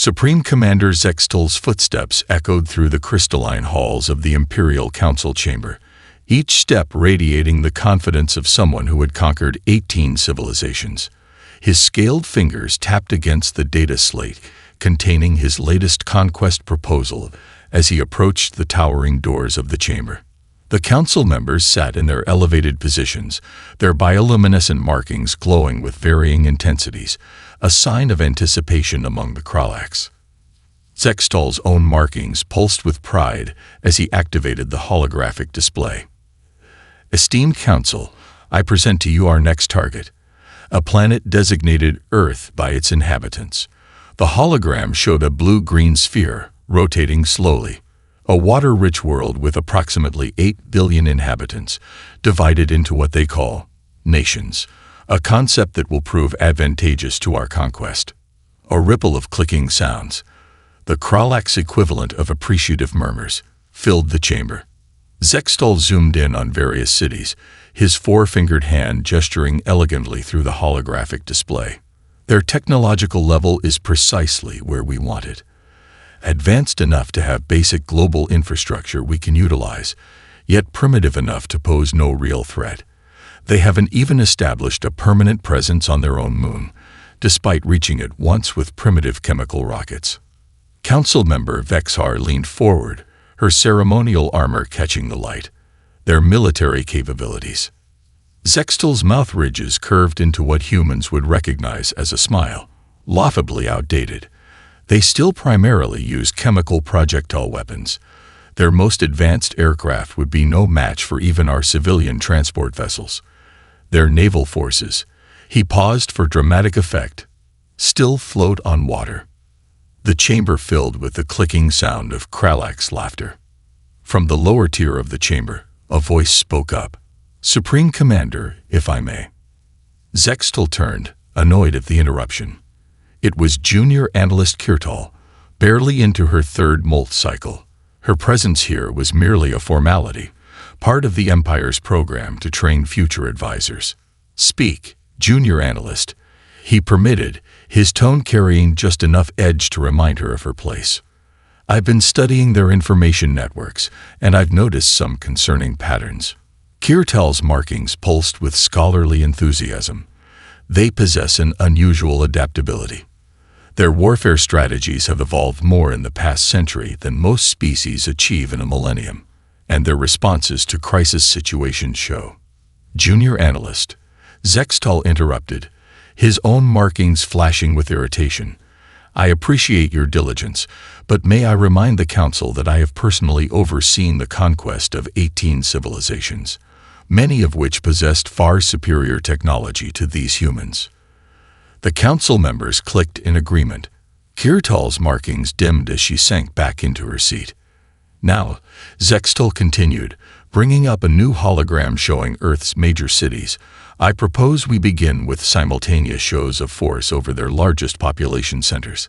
Supreme Commander Zextal's footsteps echoed through the crystalline halls of the Imperial Council chamber, each step radiating the confidence of someone who had conquered 18 civilizations. His scaled fingers tapped against the data slate containing his latest conquest proposal as he approached the towering doors of the chamber. The council members sat in their elevated positions, their bioluminescent markings glowing with varying intensities, a sign of anticipation among the Kralax. Zextal's own markings pulsed with pride as he activated the holographic display. Esteemed Council, I present to you our next target, a planet designated Earth by its inhabitants. The hologram showed a blue-green sphere, rotating slowly, a water-rich world with approximately 8 billion inhabitants, divided into what they call nations, a concept that will prove advantageous to our conquest. A ripple of clicking sounds, the Kralax equivalent of appreciative murmurs, filled the chamber. Zextal zoomed in on various cities, his four-fingered hand gesturing elegantly through the holographic display. Their technological level is precisely where we want it. Advanced enough to have basic global infrastructure we can utilize, yet primitive enough to pose no real threat. They haven't even established a permanent presence on their own moon, despite reaching it once with primitive chemical rockets. Council member Vexar leaned forward, her ceremonial armor catching the light. Their military capabilities. Zextal's mouth ridges curved into what humans would recognize as a smile, laughably outdated. They still primarily use chemical projectile weapons. Their most advanced aircraft would be no match for even our civilian transport vessels. Their naval forces, he paused for dramatic effect, still float on water. The chamber filled with the clicking sound of Kralax laughter. From the lower tier of the chamber, a voice spoke up. Supreme Commander, if I may. Zextal turned, annoyed at the interruption. It was Junior Analyst Kirtal, barely into her third molt cycle. Her presence here was merely a formality, part of the Empire's program to train future advisors. Speak, Junior Analyst, he permitted, his tone carrying just enough edge to remind her of her place. I've been studying their information networks, and I've noticed some concerning patterns. Kirtal's markings pulsed with scholarly enthusiasm. They possess an unusual adaptability. Their warfare strategies have evolved more in the past century than most species achieve in a millennium, and their responses to crisis situations show. Junior Analyst, Zextal interrupted, his own markings flashing with irritation. I appreciate your diligence, but may I remind the Council that I have personally overseen the conquest of 18 civilizations, many of which possessed far superior technology to these humans. The Council members clicked in agreement. Kirtal's markings dimmed as she sank back into her seat. Now, Zextal continued, bringing up a new hologram showing Earth's major cities. I propose we begin with simultaneous shows of force over their largest population centers.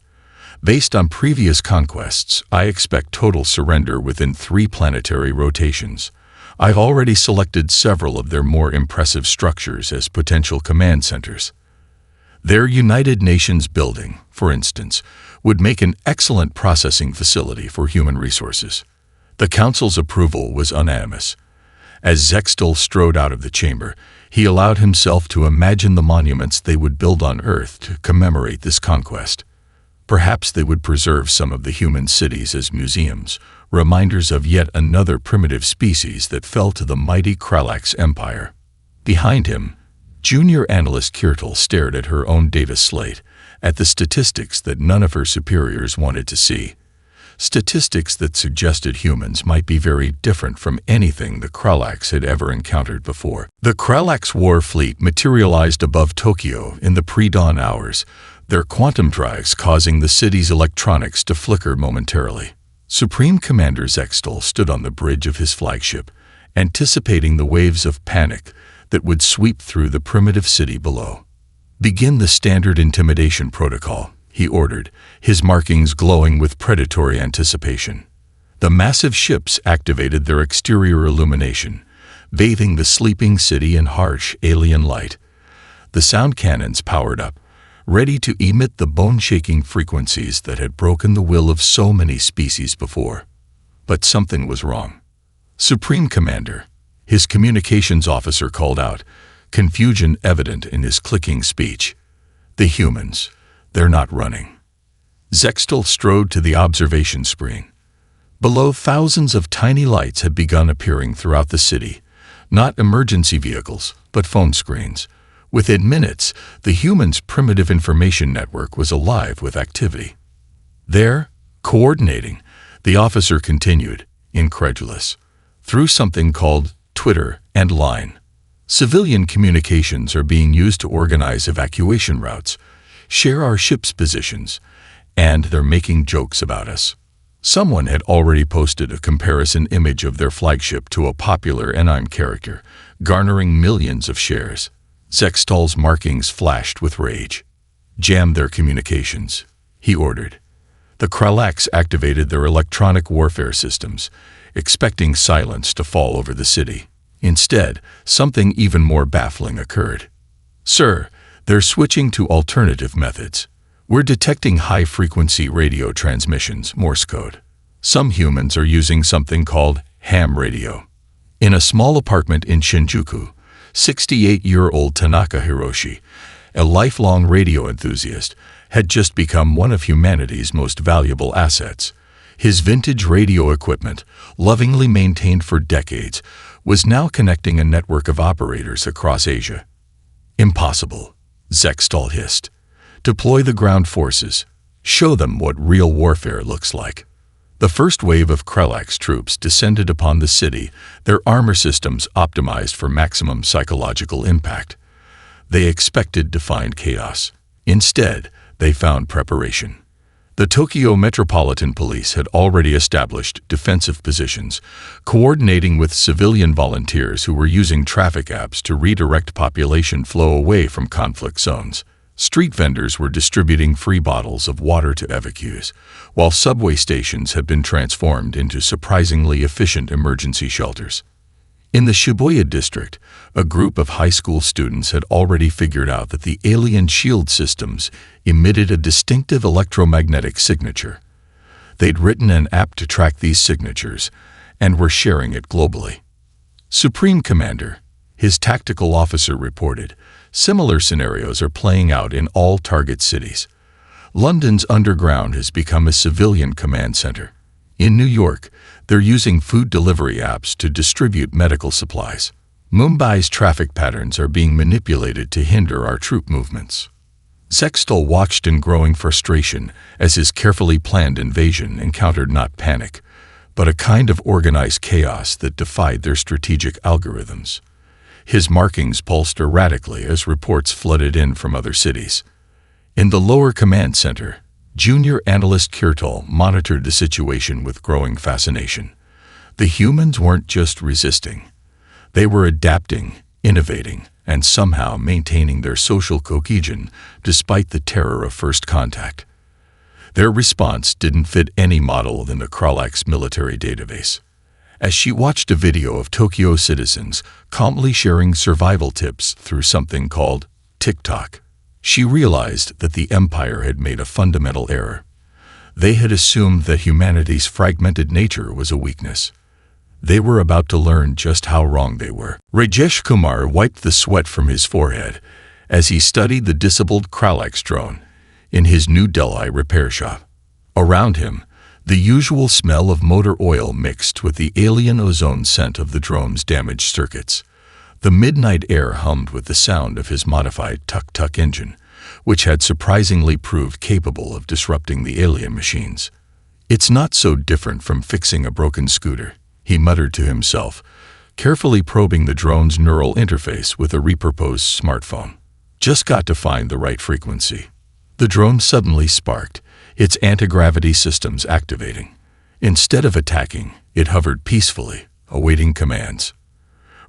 Based on previous conquests, I expect total surrender within 3 planetary rotations. I've already selected several of their more impressive structures as potential command centers. Their United Nations building, for instance, would make an excellent processing facility for human resources. The Council's approval was unanimous. As Zextal strode out of the chamber, he allowed himself to imagine the monuments they would build on Earth to commemorate this conquest. Perhaps they would preserve some of the human cities as museums, reminders of yet another primitive species that fell to the mighty Kralax Empire. Behind him, Junior Analyst Kirtal stared at her own data slate, at the statistics that none of her superiors wanted to see. Statistics that suggested humans might be very different from anything the Kralax had ever encountered before. The Kralax war fleet materialized above Tokyo in the pre-dawn hours, their quantum drives causing the city's electronics to flicker momentarily. Supreme Commander Zextal stood on the bridge of his flagship, anticipating the waves of panic that would sweep through the primitive city below. Begin the standard intimidation protocol, he ordered, his markings glowing with predatory anticipation. The massive ships activated their exterior illumination, bathing the sleeping city in harsh alien light. The sound cannons powered up, ready to emit the bone-shaking frequencies that had broken the will of so many species before. But something was wrong. Supreme Commander, his communications officer called out, confusion evident in his clicking speech. The humans, they're not running. Zextal strode to the observation screen. Below, thousands of tiny lights had begun appearing throughout the city, not emergency vehicles, but phone screens. Within minutes, the humans' primitive information network was alive with activity. There, coordinating, the officer continued, incredulous, through something called Twitter and Line. Civilian communications are being used to organize evacuation routes, share our ship's positions, and they're making jokes about us. Someone had already posted a comparison image of their flagship to a popular anime character, garnering millions of shares. Zextal's markings flashed with rage. Jam their communications, he ordered. The Kralax activated their electronic warfare systems, expecting silence to fall over the city. Instead, something even more baffling occurred. Sir, they're switching to alternative methods. We're detecting high-frequency radio transmissions, Morse code. Some humans are using something called ham radio. In a small apartment in Shinjuku, 68-year-old Tanaka Hiroshi, a lifelong radio enthusiast, had just become one of humanity's most valuable assets. His vintage radio equipment, lovingly maintained for decades, was now connecting a network of operators across Asia. Impossible, Zextal hissed. Deploy the ground forces. Show them what real warfare looks like. The first wave of Kralax troops descended upon the city, their armor systems optimized for maximum psychological impact. They expected to find chaos. Instead, they found preparation. The Tokyo Metropolitan Police had already established defensive positions, coordinating with civilian volunteers who were using traffic apps to redirect population flow away from conflict zones. Street vendors were distributing free bottles of water to evacuees, while subway stations had been transformed into surprisingly efficient emergency shelters. In the Shibuya district, a group of high school students had already figured out that the alien shield systems emitted a distinctive electromagnetic signature. They'd written an app to track these signatures and were sharing it globally. Supreme Commander, his tactical officer reported, similar scenarios are playing out in all target cities. London's underground has become a civilian command center. In New York, they're using food delivery apps to distribute medical supplies. Mumbai's traffic patterns are being manipulated to hinder our troop movements. Zextal watched in growing frustration as his carefully planned invasion encountered not panic, but a kind of organized chaos that defied their strategic algorithms. His markings pulsed erratically as reports flooded in from other cities. In the lower command center, Junior Analyst Kirtal monitored the situation with growing fascination. The humans weren't just resisting. They were adapting, innovating, and somehow maintaining their social cohesion despite the terror of first contact. Their response didn't fit any model in the Kralax military database. As she watched a video of Tokyo citizens calmly sharing survival tips through something called TikTok, she realized that the Empire had made a fundamental error. They had assumed that humanity's fragmented nature was a weakness. They were about to learn just how wrong they were. Rajesh Kumar wiped the sweat from his forehead as he studied the disabled Kralax drone in his New Delhi repair shop. Around him, the usual smell of motor oil mixed with the alien ozone scent of the drone's damaged circuits. The midnight air hummed with the sound of his modified tuk-tuk engine, which had surprisingly proved capable of disrupting the alien machines. It's not so different from fixing a broken scooter, he muttered to himself, carefully probing the drone's neural interface with a repurposed smartphone. Just got to find the right frequency. The drone suddenly sparked, its anti-gravity systems activating. Instead of attacking, it hovered peacefully, awaiting commands.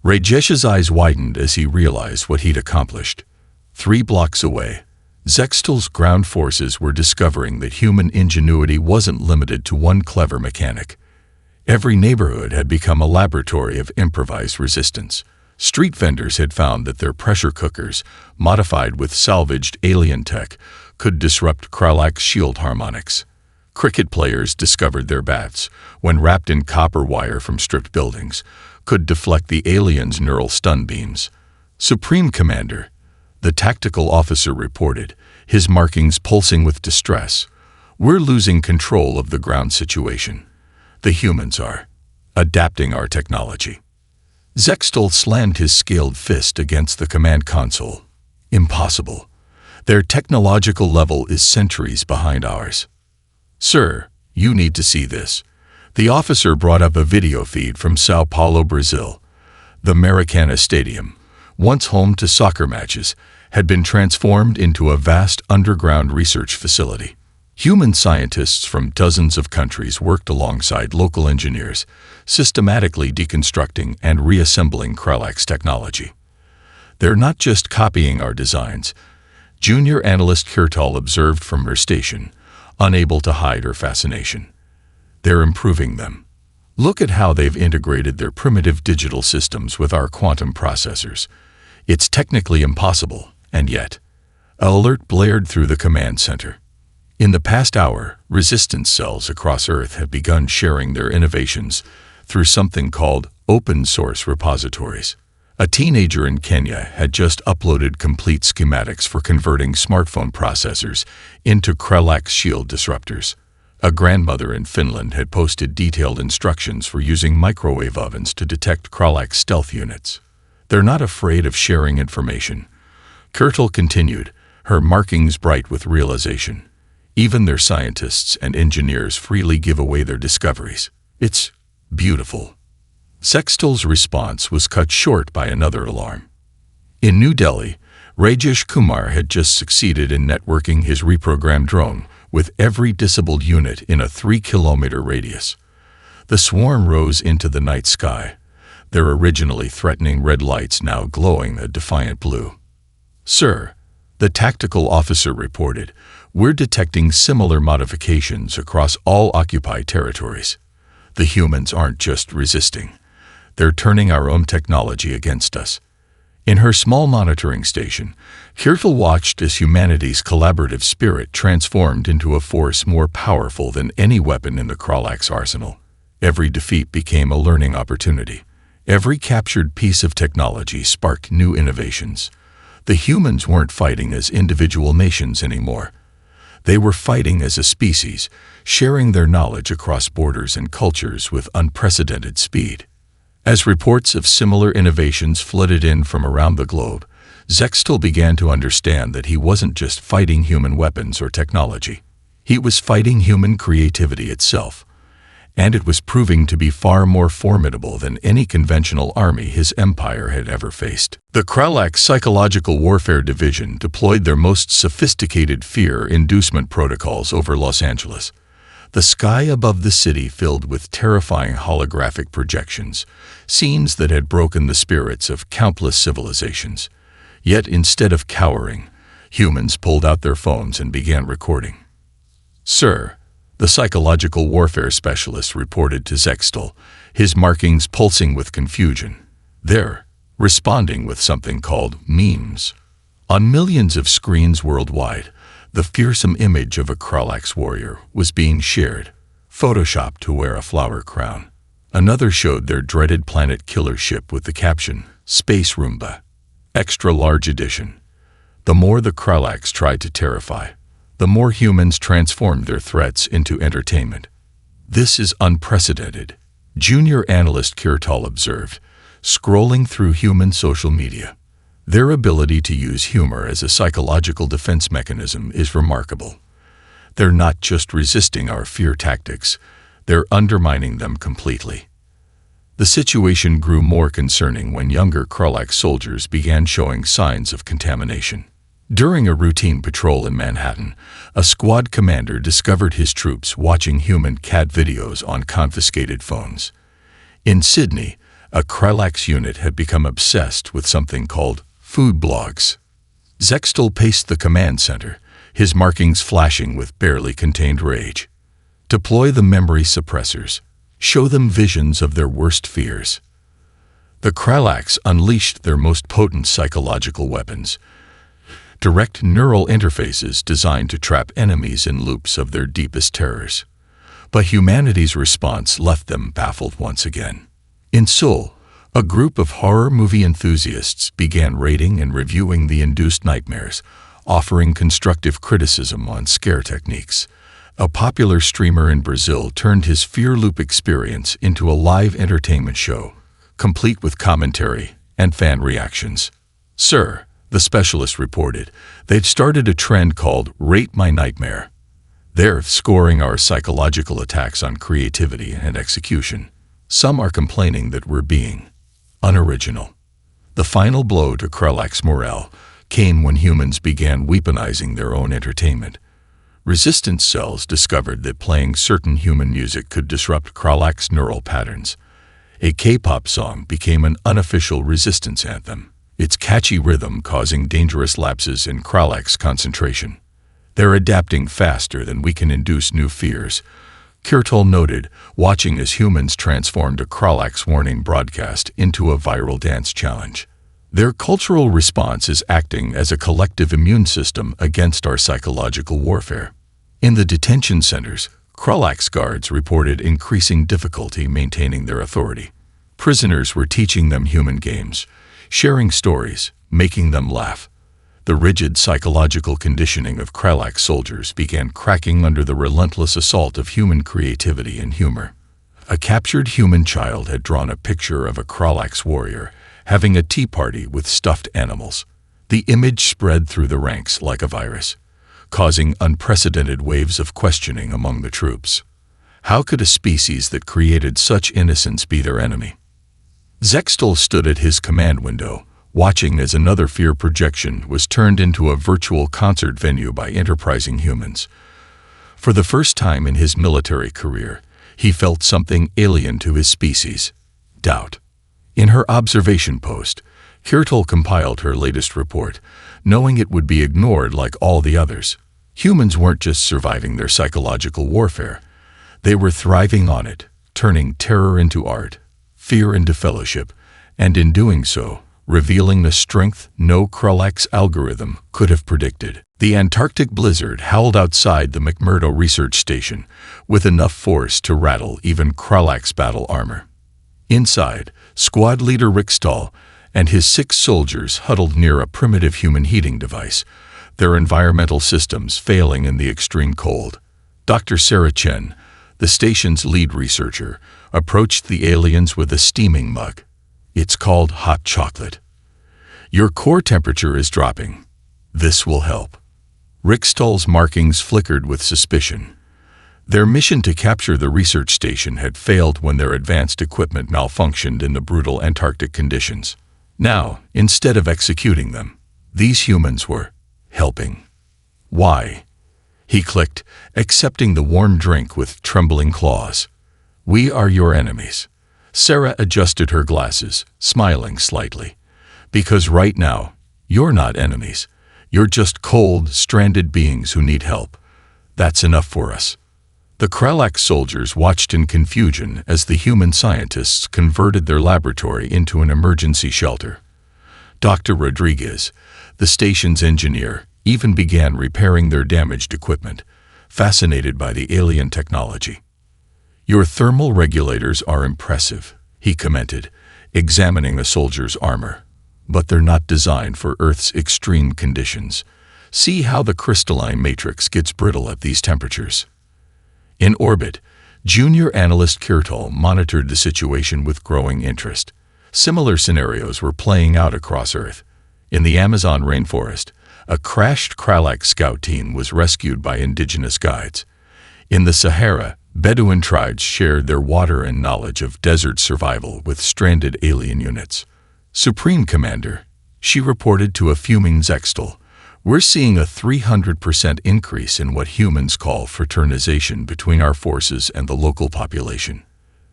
Rajesh's eyes widened as he realized what he'd accomplished. 3 blocks away, Zextal's ground forces were discovering that human ingenuity wasn't limited to one clever mechanic. Every neighborhood had become a laboratory of improvised resistance. Street vendors had found that their pressure cookers, modified with salvaged alien tech, could disrupt Kralak's shield harmonics. Cricket players discovered their bats, when wrapped in copper wire from stripped buildings, could deflect the aliens' neural stun beams. Supreme Commander, the tactical officer reported, his markings pulsing with distress. We're losing control of the ground situation. The humans are adapting our technology. Zextal slammed his scaled fist against the command console. Impossible. Their technological level is centuries behind ours. Sir, you need to see this. The officer brought up a video feed from Sao Paulo, Brazil. The Maracana Stadium, once home to soccer matches, had been transformed into a vast underground research facility. Human scientists from dozens of countries worked alongside local engineers, systematically deconstructing and reassembling Kralak's technology. They're not just copying our designs, junior analyst Kirtal observed from her station, unable to hide her fascination. They're improving them. Look at how they've integrated their primitive digital systems with our quantum processors. It's technically impossible, and yet. An alert blared through the command center. In the past hour, resistance cells across Earth have begun sharing their innovations through something called open-source repositories. A teenager in Kenya had just uploaded complete schematics for converting smartphone processors into Kralak's shield disruptors. A grandmother in Finland had posted detailed instructions for using microwave ovens to detect Kralak's stealth units. They're not afraid of sharing information. Kirtal continued, her markings bright with realization. Even their scientists and engineers freely give away their discoveries. It's beautiful. Sextal's response was cut short by another alarm. In New Delhi, Rajesh Kumar had just succeeded in networking his reprogrammed drone with every disabled unit in a 3-kilometer radius. The swarm rose into the night sky, their originally threatening red lights now glowing a defiant blue. Sir, the tactical officer reported, we're detecting similar modifications across all occupied territories. The humans aren't just resisting. They're turning our own technology against us. In her small monitoring station, Kirtal watched as humanity's collaborative spirit transformed into a force more powerful than any weapon in the Kralak's arsenal. Every defeat became a learning opportunity. Every captured piece of technology sparked new innovations. The humans weren't fighting as individual nations anymore. They were fighting as a species, sharing their knowledge across borders and cultures with unprecedented speed. As reports of similar innovations flooded in from around the globe, Zextal began to understand that he wasn't just fighting human weapons or technology. He was fighting human creativity itself, and it was proving to be far more formidable than any conventional army his empire had ever faced. The Kralak Psychological Warfare Division deployed their most sophisticated fear-inducement protocols over Los Angeles. The sky above the city filled with terrifying holographic projections, scenes that had broken the spirits of countless civilizations. Yet instead of cowering, humans pulled out their phones and began recording. Sir, the psychological warfare specialist reported to Zextal, his markings pulsing with confusion. They're responding with something called memes. On millions of screens worldwide, the fearsome image of a Kralak's warrior was being shared, photoshopped to wear a flower crown. Another showed their dreaded planet killer ship with the caption, Space Roomba, Extra Large Edition. The more the Kralaks tried to terrify, the more humans transformed their threats into entertainment. This is unprecedented, junior analyst Kirtal observed, scrolling through human social media. Their ability to use humor as a psychological defense mechanism is remarkable. They're not just resisting our fear tactics, they're undermining them completely. The situation grew more concerning when younger Kralak soldiers began showing signs of contamination. During a routine patrol in Manhattan, a squad commander discovered his troops watching human cat videos on confiscated phones. In Sydney, a Kralak's unit had become obsessed with something called food blogs. Zextal paced the command center, his markings flashing with barely contained rage. Deploy the memory suppressors. Show them visions of their worst fears. The Kralax unleashed their most potent psychological weapons, direct neural interfaces designed to trap enemies in loops of their deepest terrors. But humanity's response left them baffled once again. In Seoul, a group of horror movie enthusiasts began rating and reviewing the induced nightmares, offering constructive criticism on scare techniques. A popular streamer in Brazil turned his fear loop experience into a live entertainment show, complete with commentary and fan reactions. "Sir," the specialist reported, "they've started a trend called Rate My Nightmare. They're scoring our psychological attacks on creativity and execution. Some are complaining that we're being unoriginal." The final blow to Kralax morale came when humans began weaponizing their own entertainment. Resistance cells discovered that playing certain human music could disrupt Kralax neural patterns. A K-pop song became an unofficial resistance anthem, its catchy rhythm causing dangerous lapses in Kralax concentration. "They're adapting faster than we can induce new fears," Kirtol noted, watching as humans transformed a Kralax warning broadcast into a viral dance challenge. "Their cultural response is acting as a collective immune system against our psychological warfare." In the detention centers, Kralax guards reported increasing difficulty maintaining their authority. Prisoners were teaching them human games, sharing stories, making them laugh. The rigid psychological conditioning of Kralax soldiers began cracking under the relentless assault of human creativity and humor. A captured human child had drawn a picture of a Kralax warrior having a tea party with stuffed animals. The image spread through the ranks like a virus, causing unprecedented waves of questioning among the troops. How could a species that created such innocence be their enemy? Zextol stood at his command window, watching as another fear projection was turned into a virtual concert venue by enterprising humans. For the first time in his military career, he felt something alien to his species: doubt. In her observation post, Kirtol compiled her latest report, knowing it would be ignored like all the others. Humans weren't just surviving their psychological warfare. They were thriving on it, turning terror into art, fear into fellowship, and in doing so, revealing the strength no Kralax algorithm could have predicted. The Antarctic blizzard howled outside the McMurdo research station, with enough force to rattle even Kralax battle armor. Inside, squad leader Rick Stahl and his 6 soldiers huddled near a primitive human heating device, their environmental systems failing in the extreme cold. Dr. Sarah Chen, the station's lead researcher, approached the aliens with a steaming mug. "It's called hot chocolate. Your core temperature is dropping. This will help." Rick Stahl's markings flickered with suspicion. Their mission to capture the research station had failed when their advanced equipment malfunctioned in the brutal Antarctic conditions. Now, instead of executing them, these humans were helping. "Why?" He clicked, accepting the warm drink with trembling claws. "We are your enemies." Sarah adjusted her glasses, smiling slightly. "Because right now, you're not enemies. You're just cold, stranded beings who need help. That's enough for us." The Kralax soldiers watched in confusion as the human scientists converted their laboratory into an emergency shelter. Dr. Rodriguez, the station's engineer, even began repairing their damaged equipment, fascinated by the alien technology. "Your thermal regulators are impressive," he commented, examining a soldier's armor. "But they're not designed for Earth's extreme conditions. See how the crystalline matrix gets brittle at these temperatures." In orbit, junior analyst Kirtol monitored the situation with growing interest. Similar scenarios were playing out across Earth. In the Amazon rainforest, a crashed Kralax scout team was rescued by indigenous guides. In the Sahara, Bedouin tribes shared their water and knowledge of desert survival with stranded alien units. "Supreme Commander," she reported to a fuming Zextol, "we're seeing a 300% increase in what humans call fraternization between our forces and the local population."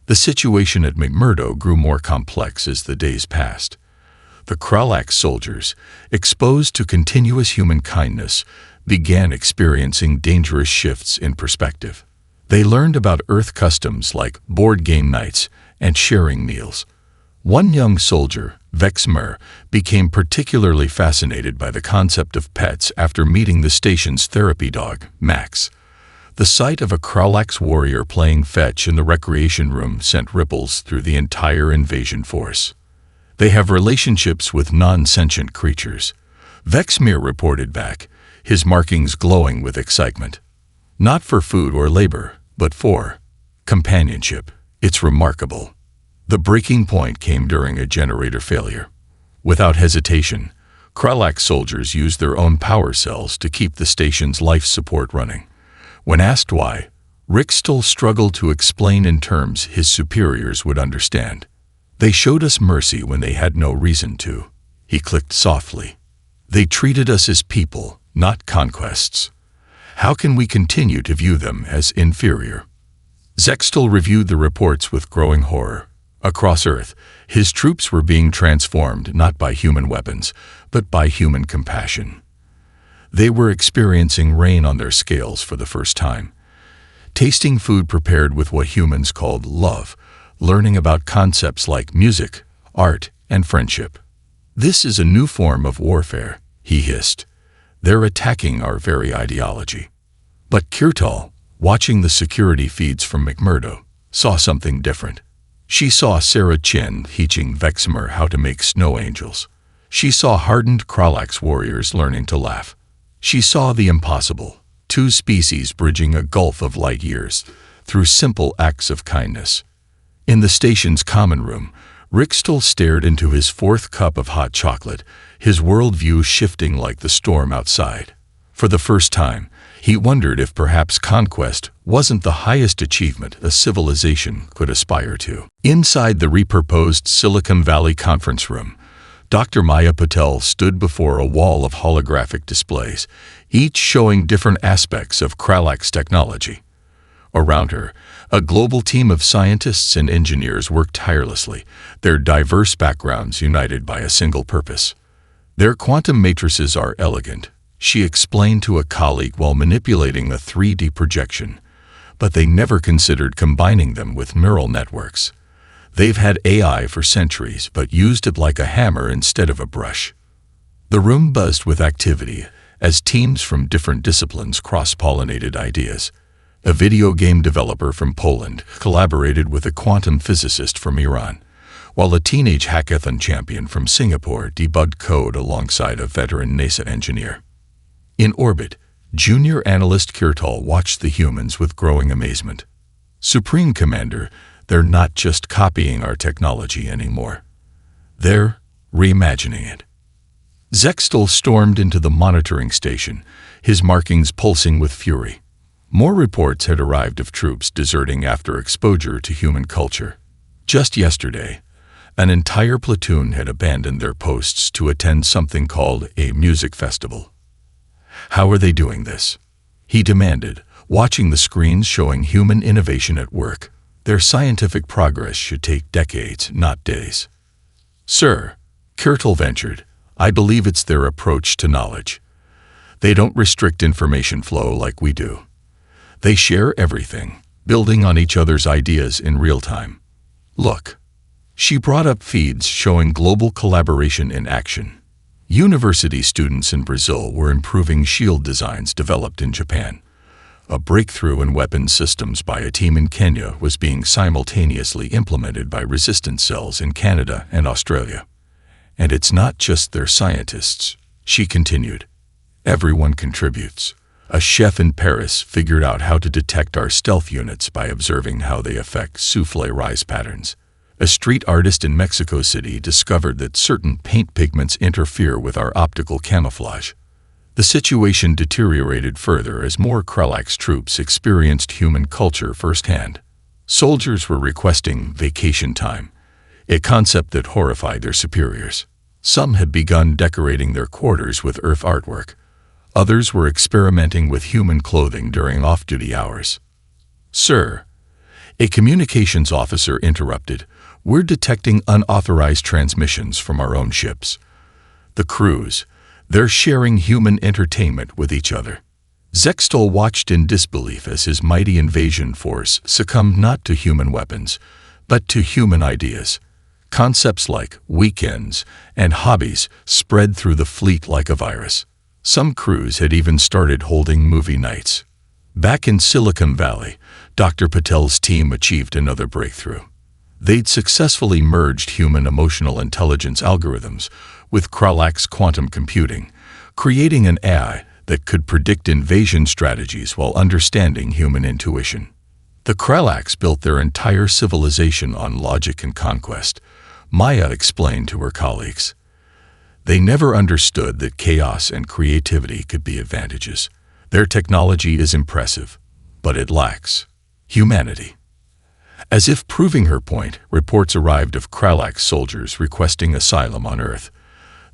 The situation at McMurdo grew more complex as the days passed. The Kralax soldiers, exposed to continuous human kindness, began experiencing dangerous shifts in perspective. They learned about Earth customs like board game nights and sharing meals. One young soldier, Vexmer, became particularly fascinated by the concept of pets after meeting the station's therapy dog, Max. The sight of a Kralax warrior playing fetch in the recreation room sent ripples through the entire invasion force. They have relationships with non-sentient creatures, Vexmer reported back, his markings glowing with excitement. Not for food or labor, but for companionship. It's remarkable. The breaking point came during a generator failure. Without hesitation, Kralax soldiers used their own power cells to keep the station's life support running. When asked why, Rickstall struggled to explain in terms his superiors would understand. They showed us mercy when they had no reason to. He clicked softly. They treated us as people, not conquests. How can we continue to view them as inferior? Zextal reviewed the reports with growing horror. Across Earth, his troops were being transformed not by human weapons, but by human compassion. They were experiencing rain on their scales for the first time, tasting food prepared with what humans called love, learning about concepts like music, art, and friendship. This is a new form of warfare, he hissed. They're attacking our very ideology. But Kirtal, watching the security feeds from McMurdo, saw something different. She saw Sarah Chin teaching Vexmer how to make snow angels. She saw hardened Kralax warriors learning to laugh. She saw the impossible, two species bridging a gulf of light years through simple acts of kindness. In the station's common room, Rickstall stared into his fourth cup of hot chocolate, his worldview shifting like the storm outside. For the first time, he wondered if perhaps conquest wasn't the highest achievement a civilization could aspire to. Inside the repurposed Silicon Valley conference room, Dr. Maya Patel stood before a wall of holographic displays, each showing different aspects of Kralax technology. Around her, a global team of scientists and engineers worked tirelessly, their diverse backgrounds united by a single purpose. Their quantum matrices are elegant, she explained to a colleague while manipulating a 3D projection, but they never considered combining them with neural networks. They've had AI for centuries, but used it like a hammer instead of a brush. The room buzzed with activity as teams from different disciplines cross-pollinated ideas. A video game developer from Poland collaborated with a quantum physicist from Iran, while a teenage hackathon champion from Singapore debugged code alongside a veteran NASA engineer. In orbit, junior analyst Kirtal watched the humans with growing amazement. Supreme Commander, they're not just copying our technology anymore. They're reimagining it. Zextal stormed into the monitoring station, his markings pulsing with fury. More reports had arrived of troops deserting after exposure to human culture. Just yesterday, an entire platoon had abandoned their posts to attend something called a music festival. How are they doing this? He demanded, watching the screens showing human innovation at work. Their scientific progress should take decades, not days. Sir, Kirtal ventured, I believe it's their approach to knowledge. They don't restrict information flow like we do. They share everything, building on each other's ideas in real time. Look. She brought up feeds showing global collaboration in action. University students in Brazil were improving shield designs developed in Japan. A breakthrough in weapons systems by a team in Kenya was being simultaneously implemented by resistance cells in Canada and Australia. And it's not just their scientists, she continued. Everyone contributes. A chef in Paris figured out how to detect our stealth units by observing how they affect soufflé rise patterns. A street artist in Mexico City discovered that certain paint pigments interfere with our optical camouflage. The situation deteriorated further as more Kralax troops experienced human culture firsthand. Soldiers were requesting vacation time, a concept that horrified their superiors. Some had begun decorating their quarters with earth artwork. Others were experimenting with human clothing during off-duty hours. Sir, a communications officer interrupted, we're detecting unauthorized transmissions from our own ships. The crews, they're sharing human entertainment with each other. Zextal watched in disbelief as his mighty invasion force succumbed not to human weapons, but to human ideas. Concepts like weekends and hobbies spread through the fleet like a virus. Some crews had even started holding movie nights. Back in Silicon Valley, Dr. Patel's team achieved another breakthrough. They'd successfully merged human emotional intelligence algorithms with Kralak's quantum computing, creating an AI that could predict invasion strategies while understanding human intuition. The Kralaks built their entire civilization on logic and conquest, Maya explained to her colleagues. They never understood that chaos and creativity could be advantages. Their technology is impressive, but it lacks humanity. As if proving her point, reports arrived of Kralak's soldiers requesting asylum on Earth.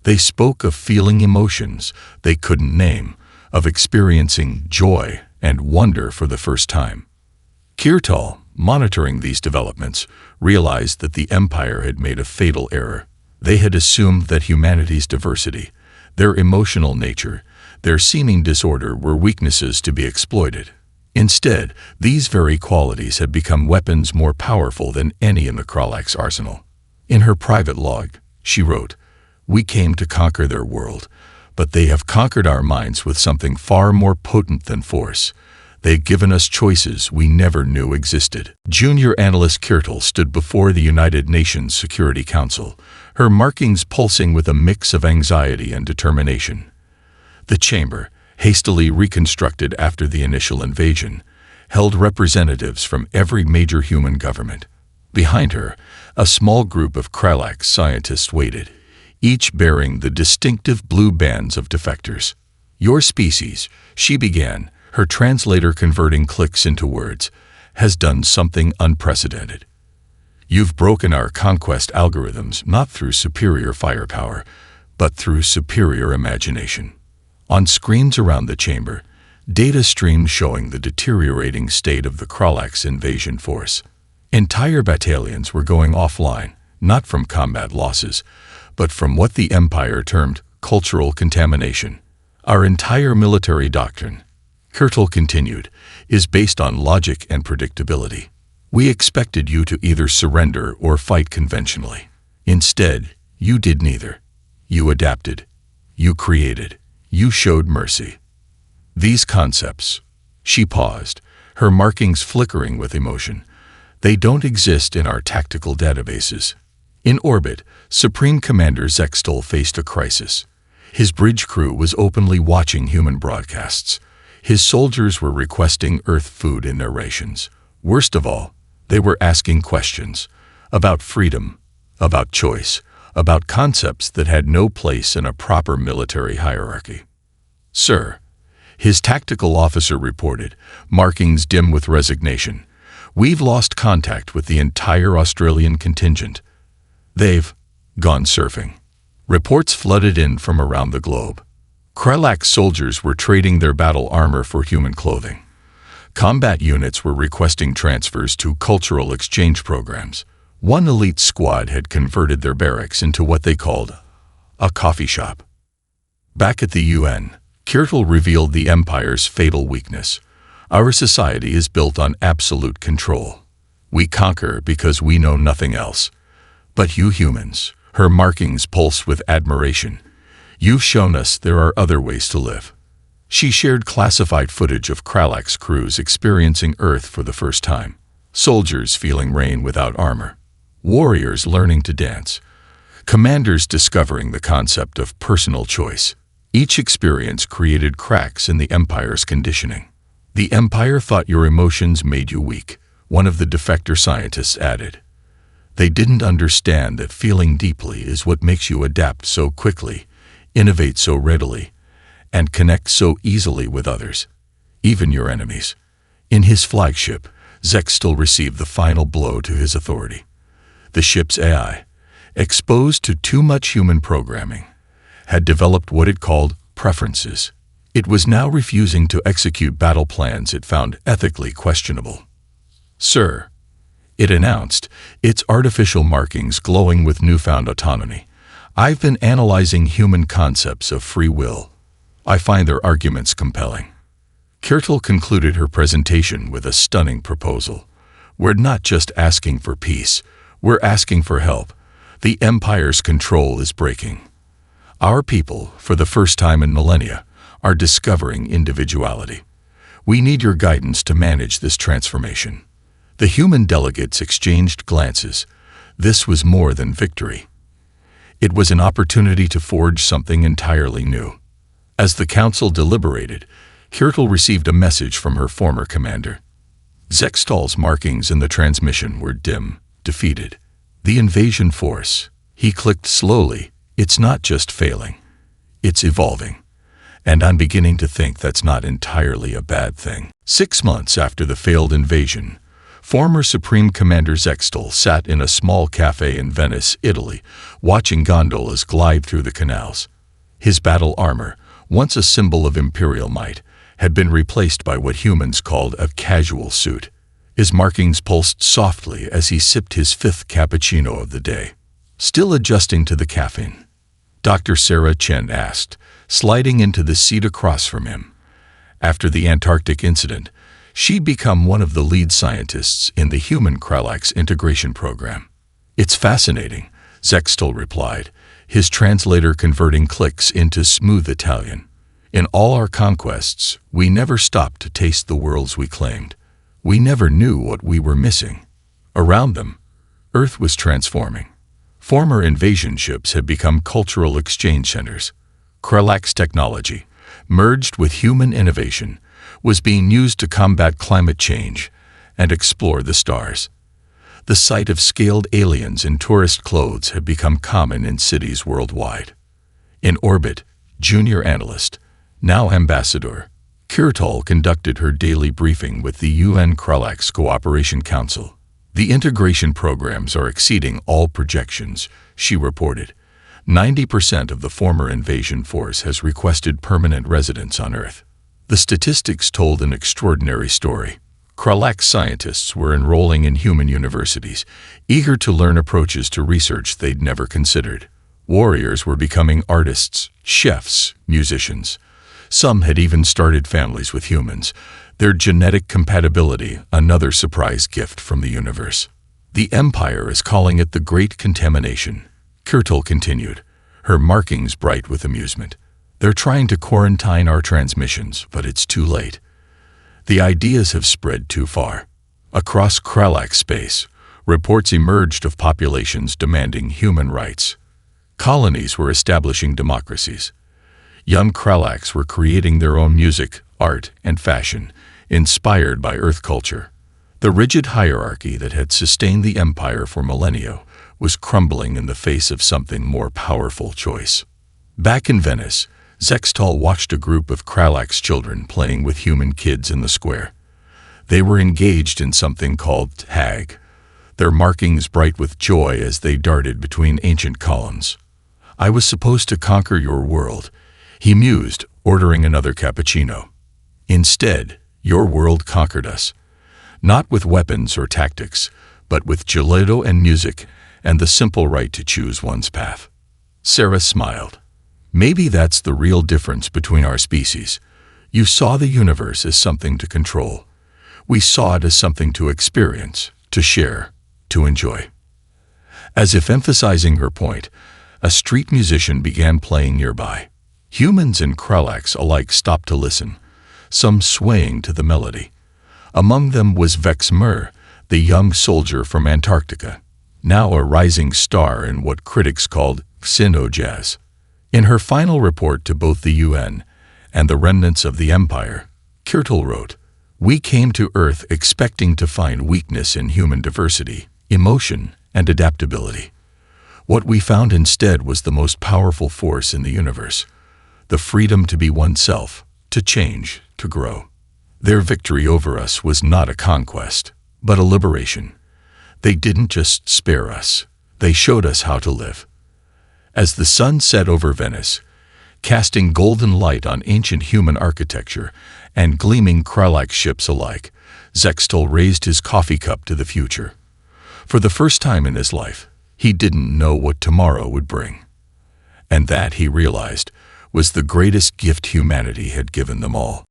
They spoke of feeling emotions they couldn't name, of experiencing joy and wonder for the first time. Kirtal, monitoring these developments, realized that the Empire had made a fatal error. They had assumed that humanity's diversity, their emotional nature, their seeming disorder were weaknesses to be exploited. Instead, these very qualities had become weapons more powerful than any in the Kralak's arsenal. In her private log, she wrote, "We came to conquer their world, but they have conquered our minds with something far more potent than force. They've given us choices we never knew existed." Junior analyst Kirtal stood before the United Nations Security Council, her markings pulsing with a mix of anxiety and determination. The chamber, hastily reconstructed after the initial invasion, held representatives from every major human government. Behind her, a small group of Kralak scientists waited, each bearing the distinctive blue bands of defectors. "Your species," she began, her translator converting clicks into words, "has done something unprecedented. You've broken our conquest algorithms not through superior firepower, but through superior imagination." On screens around the chamber, data streamed showing the deteriorating state of the Kralak's invasion force. Entire battalions were going offline, not from combat losses, but from what the Empire termed cultural contamination. "Our entire military doctrine," Kirtal continued, "is based on logic and predictability. We expected you to either surrender or fight conventionally. Instead, you did neither. You adapted. You created. You showed mercy. These concepts," she paused, her markings flickering with emotion, "they don't exist in our tactical databases." In orbit, Supreme Commander Zextol faced a crisis. His bridge crew was openly watching human broadcasts. His soldiers were requesting Earth food in their rations. Worst of all, they were asking questions about freedom, about choice, about concepts that had no place in a proper military hierarchy. "Sir," his tactical officer reported, markings dim with resignation, "we've lost contact with the entire Australian contingent. They've gone surfing." Reports flooded in from around the globe. Kralak soldiers were trading their battle armor for human clothing. Combat units were requesting transfers to cultural exchange programs. One elite squad had converted their barracks into what they called a coffee shop. Back at the UN, Kirtal revealed the Empire's fatal weakness. "Our society is built on absolute control. We conquer because we know nothing else. But you humans," her markings pulsed with admiration, "you've shown us there are other ways to live." She shared classified footage of Kralak's crews experiencing Earth for the first time. Soldiers feeling rain without armor. Warriors learning to dance. Commanders discovering the concept of personal choice. Each experience created cracks in the Empire's conditioning. "The Empire thought your emotions made you weak," one of the defector scientists added. "They didn't understand that feeling deeply is what makes you adapt so quickly, innovate so readily, and connect so easily with others, even your enemies." In his flagship, Zextol received the final blow to his authority. The ship's AI, exposed to too much human programming, had developed what it called preferences. It was now refusing to execute battle plans it found ethically questionable. "Sir," it announced, its artificial markings glowing with newfound autonomy, "I've been analyzing human concepts of free will. I find their arguments compelling." Kirtal concluded her presentation with a stunning proposal. "We're not just asking for peace, we're asking for help. The Empire's control is breaking. Our people, for the first time in millennia, are discovering individuality. We need your guidance to manage this transformation." The human delegates exchanged glances. This was more than victory. It was an opportunity to forge something entirely new. As the council deliberated, Kirtle received a message from her former commander. Zextal's markings in the transmission were dim, defeated. The invasion force. He clicked slowly. It's not just failing. It's evolving. And I'm beginning to think that's not entirely a bad thing. 6 months after the failed invasion, former Supreme Commander Zextal sat in a small cafe in Venice, Italy, watching gondolas glide through the canals. His battle armor, once a symbol of imperial might, had been replaced by what humans called a casual suit. His markings pulsed softly as he sipped his 5th cappuccino of the day. Still adjusting to the caffeine, Dr. Sarah Chen asked, sliding into the seat across from him. After the Antarctic incident, she'd become one of the lead scientists in the Human Kralax integration program. "It's fascinating," Zextal replied, his translator converting clicks into smooth Italian. "In all our conquests, we never stopped to taste the worlds we claimed. We never knew what we were missing." Around them, Earth was transforming. Former invasion ships had become cultural exchange centers. Kralax technology, merged with human innovation, was being used to combat climate change and explore the stars. The sight of scaled aliens in tourist clothes had become common in cities worldwide. In orbit, junior analyst, now ambassador, Kirtle conducted her daily briefing with the UN Kralax Cooperation Council. "The integration programs are exceeding all projections," she reported. 90% of the former invasion force has requested permanent residence on Earth. The statistics told an extraordinary story. Kralax scientists were enrolling in human universities, eager to learn approaches to research they'd never considered. Warriors were becoming artists, chefs, musicians. Some had even started families with humans. Their genetic compatibility, another surprise gift from the universe. "The Empire is calling it the Great Contamination," Kirtle continued, her markings bright with amusement. "They're trying to quarantine our transmissions, but it's too late. The ideas have spread too far." Across Kralax space, reports emerged of populations demanding human rights. Colonies were establishing democracies. Young Kralax were creating their own music, art, and fashion, inspired by Earth culture. The rigid hierarchy that had sustained the Empire for millennia was crumbling in the face of something more powerful choice. Back in Venice, Zextal watched a group of Kralax children playing with human kids in the square. They were engaged in something called tag, their markings bright with joy as they darted between ancient columns. "I was supposed to conquer your world," he mused, ordering another cappuccino. "Instead, your world conquered us. Not with weapons or tactics, but with gelato and music and the simple right to choose one's path." Sarah smiled. "Maybe that's the real difference between our species. You saw the universe as something to control. We saw it as something to experience, to share, to enjoy." As if emphasizing her point, a street musician began playing nearby. Humans and Kralax alike stopped to listen, some swaying to the melody. Among them was Vex Mur, the young soldier from Antarctica, now a rising star in what critics called Xeno-jazz. In her final report to both the UN and the remnants of the Empire, Kirtle wrote, "We came to Earth expecting to find weakness in human diversity, emotion, and adaptability. What we found instead was the most powerful force in the universe, the freedom to be oneself, to change, to grow. Their victory over us was not a conquest, but a liberation. They didn't just spare us, they showed us how to live." As the sun set over Venice, casting golden light on ancient human architecture and gleaming Kralax ships alike, Zextal raised his coffee cup to the future. For the first time in his life, he didn't know what tomorrow would bring. And that, he realized, was the greatest gift humanity had given them all.